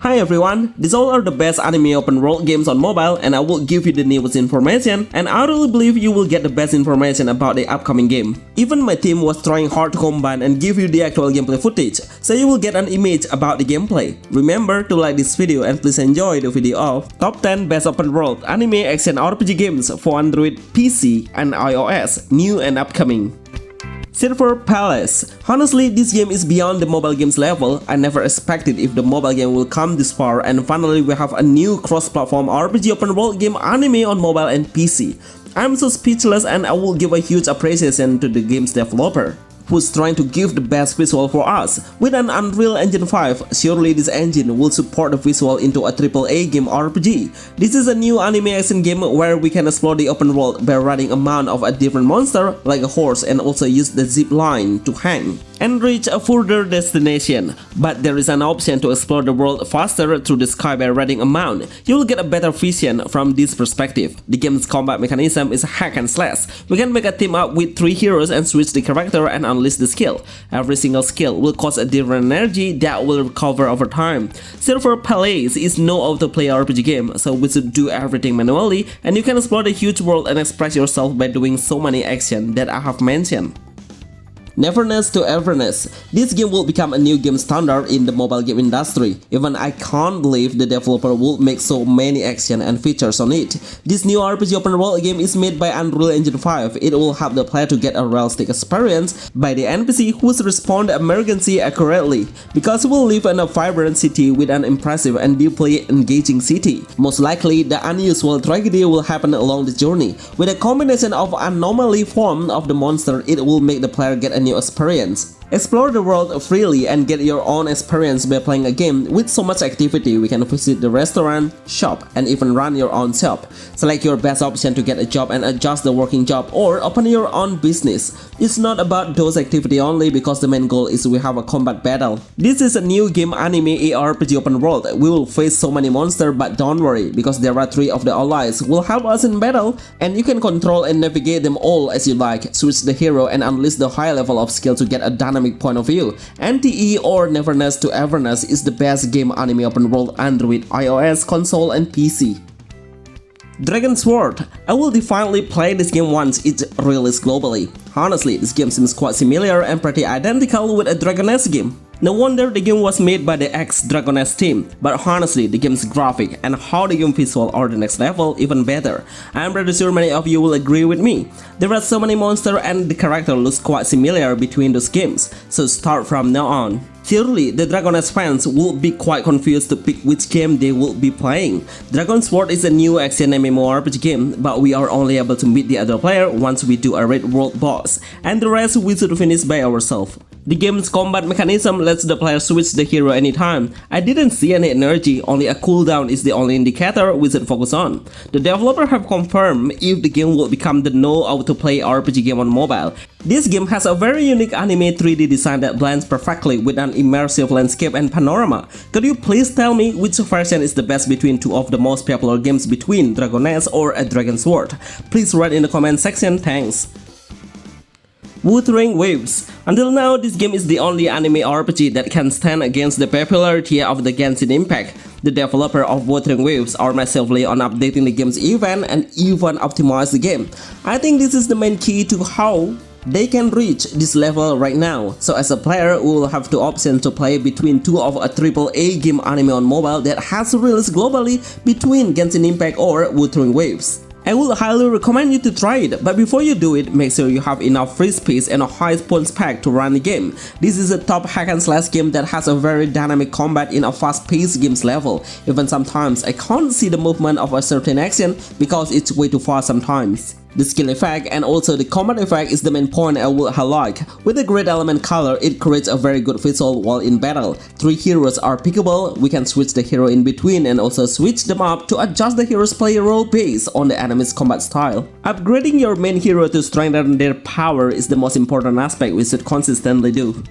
Hi everyone, these all are the best anime open world games on mobile and I will give you the newest information and I really believe you will get the best information about the upcoming game. Even my team was trying hard to combine and give you the actual gameplay footage, so you will get an image about the gameplay. Remember to like this video and please enjoy the video of Top 10 Best Open World Anime Action RPG Games for Android, PC and iOS, new and upcoming. Silver Palace. Honestly, this game is beyond the mobile games level. I never expected if the mobile game will come this far, and finally we have a new cross-platform RPG open world game anime on mobile and PC. I'm so speechless and I will give a huge appreciation to the game's developer, who's trying to give the best visual for us. With an Unreal Engine 5, surely this engine will support the visual into a AAA game RPG. This is a new anime action game where we can explore the open world by riding a mount of a different monster like a horse and also use the zip line to hang and reach a further destination. But there is an option to explore the world faster through the sky by riding a mount. You will get a better vision from this perspective. The game's combat mechanism is hack and slash. We can make a team up with 3 heroes and switch the character and unleash the skill. Every single skill will cost a different energy that will recover over time. Silver Palace is no auto-play RPG game, so we should do everything manually and you can explore the huge world and express yourself by doing so many actions that I have mentioned. Neverness to Everness. This game will become a new game standard in the mobile game industry. Even I can't believe the developer will make so many action and features on it. This new RPG open world game is made by Unreal Engine 5. It will help the player to get a realistic experience by the NPC who's respond emergency accurately, because he will live in a vibrant city with an impressive and deeply engaging city. Most likely, the unusual tragedy will happen along the journey. With a combination of anomaly form of the monster, it will make the player get a new experience. Explore the world freely and get your own experience by playing a game with so much activity. We can visit the restaurant, shop, and even run your own shop. Select your best option to get a job and adjust the working job or open your own business. It's not about those activity only, because the main goal is we have a combat battle. This is a new game anime ARPG open world. We will face so many monsters, but don't worry, because there are 3 of the allies will help us in battle and you can control and navigate them all as you like. Switch the hero and unleash the high level of skill to get a dynamic point of view. NTE or Neverness to Everness is the best game anime open world Android, iOS, console and PC. Dragon Sword. I will definitely play this game once it's released globally. Honestly, this game seems quite similar and pretty identical with a Dragoness game. No wonder the game was made by the ex-Dragoness team, but honestly, the game's graphic and how the game visual are the next level even better. I'm pretty sure many of you will agree with me. There are so many monsters and the character looks quite similar between those games, so start from now on. Surely, the Dragoness fans will be quite confused to pick which game they will be playing. Dragon Sword is a new action MMORPG game, but we are only able to meet the other player once we do a raid world boss, and the rest we should finish by ourselves. The game's combat mechanism lets the player switch the hero anytime. I didn't see any energy, only a cooldown is the only indicator we should focus on. The developer have confirmed if the game will become the no autoplay RPG game on mobile. This game has a very unique anime 3D design that blends perfectly with an immersive landscape and panorama. Could you please tell me which version is the best between 2 of the most popular games between Dragoness or a Dragon Sword? Please write in the comment section, thanks. Wthering Waves. Until now, this game is the only anime RPG that can stand against the popularity of the Genshin Impact. The developer of Wthering Waves are massively on updating the game's event and even optimize the game. I think this is the main key to how they can reach this level right now. So as a player, we will have 2 options to play between 2 of a AAA game anime on mobile that has released globally between Genshin Impact or Wthering Waves. I would highly recommend you to try it, but before you do it, make sure you have enough free space and a high spawn spec to run the game. This is a top hack and slash game that has a very dynamic combat in a fast-paced games level. Even sometimes I can't see the movement of a certain action because it's way too fast sometimes. The skill effect and also the combat effect is the main point I will highlight. With the great element color, it creates a very good visual while in battle. 3 heroes are pickable, we can switch the hero in between and also switch them up to adjust the hero's play role based on the enemy's combat style. Upgrading your main hero to strengthen their power is the most important aspect we should consistently do.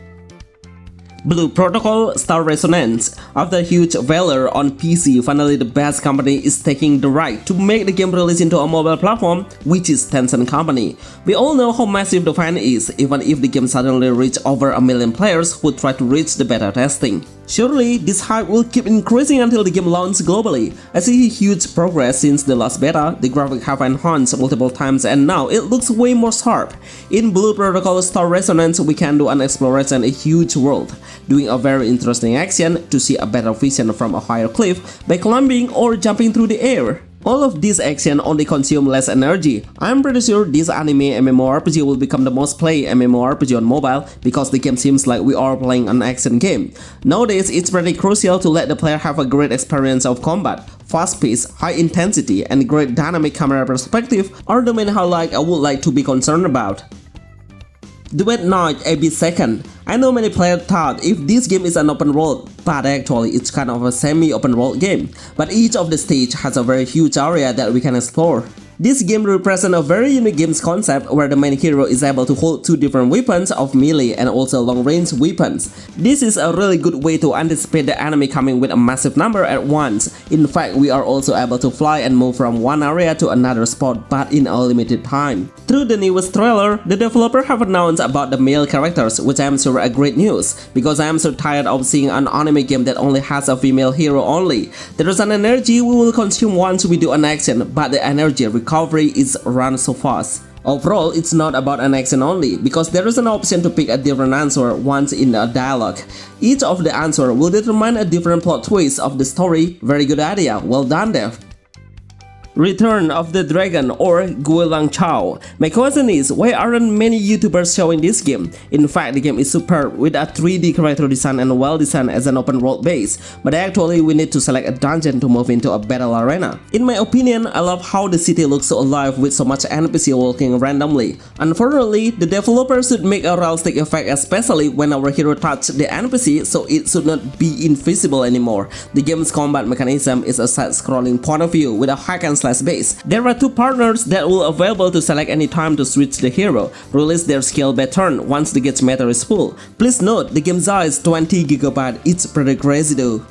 Blue Protocol Star Resonance. After huge valor on PC, finally the best company is taking the right to make the game release into a mobile platform, which is Tencent company. We all know how massive the fan is, even if the game suddenly reached over 1 million players who try to reach the beta testing. Surely, this hype will keep increasing until the game launches globally. I see huge progress since the last beta, the graphics have enhanced multiple times and now it looks way more sharp. In Blue Protocol Star Resonance, we can do an exploration in a huge world, doing a very interesting action to see a better vision from a higher cliff by climbing or jumping through the air. All of this action only consume less energy. I'm pretty sure this anime MMORPG will become the most played MMORPG on mobile because the game seems like we are playing an action game. Nowadays, it's pretty crucial to let the player have a great experience of combat. Fast pace, high intensity, and great dynamic camera perspective are the main highlight I would like to be concerned about. Duet Night AB Second. I know many players thought if this game is an open world, but actually it's kind of a semi-open world game. But each of the stage has a very huge area that we can explore. This game represents a very unique game's concept where the main hero is able to hold two different weapons of melee and also long-range weapons. This is a really good way to anticipate the enemy coming with a massive number at once. In fact, we are also able to fly and move from one area to another spot but in a limited time. Through the newest trailer, the developer have announced about the male characters, which I am sure are great news, because I am so tired of seeing an anime game that only has a female hero only. There is an energy we will consume once we do an action, but the energy recovery is run so fast. Overall, it's not about an action only, because there is an option to pick a different answer once in a dialogue. Each of the answer will determine a different plot twist of the story. Very good idea, well done Dev. Return of the Dragon or Guilang Chao. My question is, why aren't many YouTubers showing this game? In fact, the game is superb with a 3D character design and well designed as an open world base, but actually we need to select a dungeon to move into a battle arena. In my opinion, I love how the city looks so alive with so much NPC walking randomly. Unfortunately, the developers should make a realistic effect, especially when our hero touches the NPC, so it should not be invisible anymore. The game's combat mechanism is a side-scrolling point of view with a hack and base. There are two partners that will available to select any time to switch the hero, release their skill by turn once the gauge meter is full. Please note, the game size is 20 GB, it's pretty crazy though.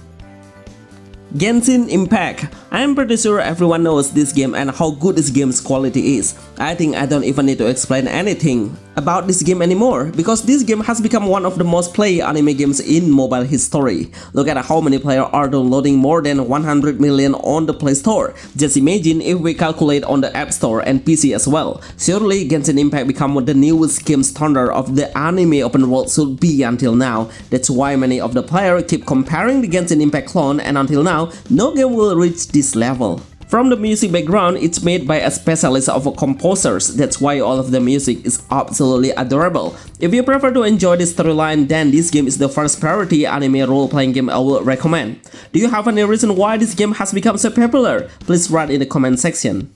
Genshin Impact. I am pretty sure everyone knows this game and how good this game's quality is. I think I don't even need to explain anything about this game anymore, because this game has become one of the most played anime games in mobile history. Look at how many players are downloading more than 100 million on the Play Store. Just imagine if we calculate on the App Store and PC as well. Surely Genshin Impact become the newest game standard of the anime open world should be until now. That's why many of the players keep comparing the Genshin Impact clone, and until now, no game will reach this level. From the music background, it's made by a specialist of composers, that's why all of the music is absolutely adorable. If you prefer to enjoy the storyline, then this game is the first priority anime role-playing game I will recommend. Do you have any reason why this game has become so popular? Please write in the comment section.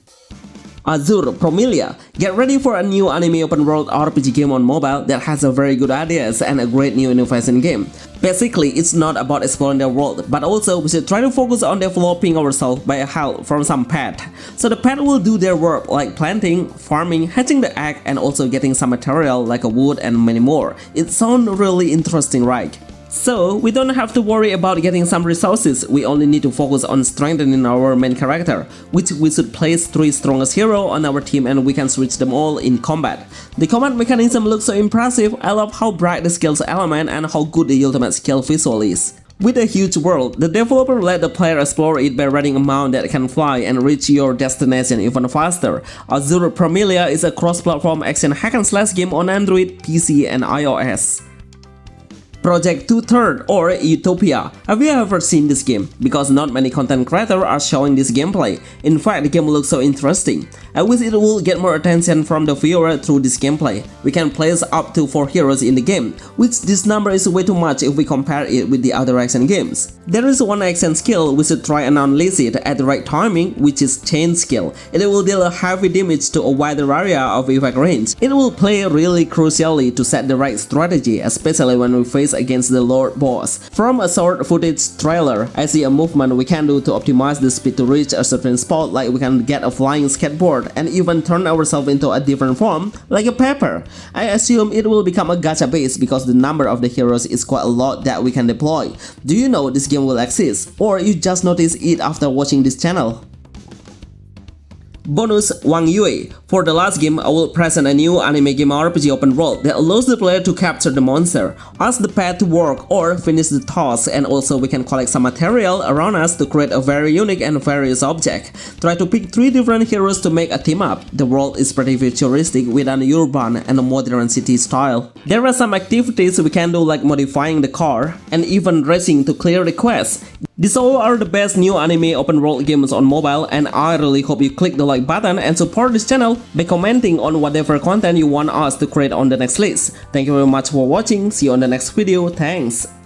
Azura Promeilia. Get ready for a new anime open world RPG game on mobile that has a very good ideas and a great new innovation game. Basically, it's not about exploring the world, but also we should try to focus on developing ourselves by help from some pet. So the pet will do their work like planting, farming, hatching the egg, and also getting some material like a wood and many more. It sounds really interesting, right? So, we don't have to worry about getting some resources, we only need to focus on strengthening our main character, which we should place 3 strongest heroes on our team and we can switch them all in combat. The combat mechanism looks so impressive. I love how bright the skills element and how good the ultimate skill visual is. With a huge world, the developer let the player explore it by riding a mount that can fly and reach your destination even faster. Azura Promeilia is a cross-platform action hack-and-slash game on Android, PC, and iOS. Project 2/3 or Utopia. Have you ever seen this game? Because not many content creators are showing this gameplay. In fact, the game looks so interesting. I wish it will get more attention from the viewer through this gameplay. We can place up to 4 heroes in the game, which this number is way too much if we compare it with the other action games. There is one action skill we should try and unleash it at the right timing, which is chain skill. It will deal a heavy damage to a wider area of effect range. It will play really crucially to set the right strategy, especially when we face against the Lord boss. From a short footage trailer, I see a movement we can do to optimize the speed to reach a certain spot, like we can get a flying skateboard and even turn ourselves into a different form, like a pepper. I assume it will become a gacha base because the number of the heroes is quite a lot that we can deploy. Do you know this game will exist? Or you just noticed it after watching this channel? Bonus Wang Yue. For the last game, I will present a new anime game RPG open world that allows the player to capture the monster, ask the pet to work or finish the task, and also we can collect some material around us to create a very unique and various object. Try to pick 3 different heroes to make a team up. The world is pretty futuristic with an urban and a modern city style. There are some activities we can do like modifying the car and even racing to clear the quests. These all are the best new anime open world games on mobile, and I really hope you click the like button and support this channel by commenting on whatever content you want us to create on the next list. Thank you very much for watching, see you on the next video, thanks!